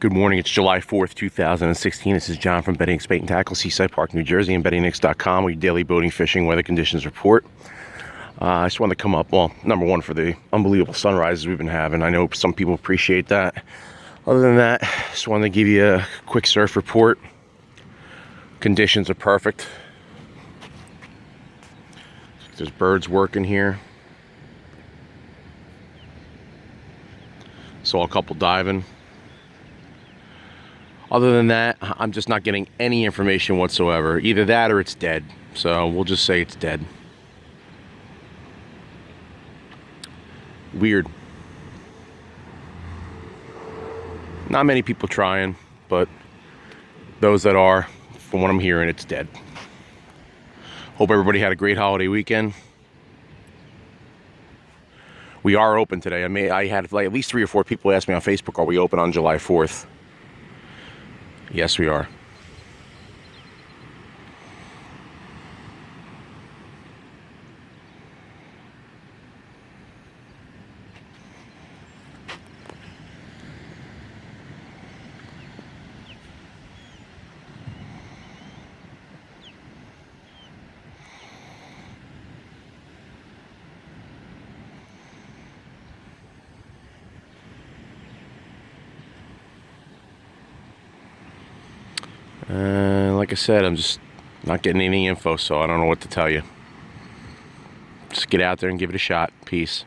Good morning. It's July 4th, 2016. This is John from Betty Nick's Bait and Tackle, Seaside Park, New Jersey, and BettyNicks.com with your daily boating, fishing, weather conditions report. I just wanted to come up, well, number one, for the unbelievable sunrises we've been having. I know some people appreciate that. Other than that, just wanted to give you a quick surf report. Conditions are perfect. There's birds working here. Saw a couple diving. Other than that, I'm just not getting any information whatsoever. Either that or it's dead. So we'll just say it's dead. Weird. Not many people trying, but those that are, from what I'm hearing, it's dead. Hope everybody had a great holiday weekend. We are open today. I had like at least 3 or 4 people ask me on Facebook, are we open on July 4th? Yes, we are. Like I said, I'm just not getting any info, so I don't know what to tell you. Just get out there and give it a shot. Peace.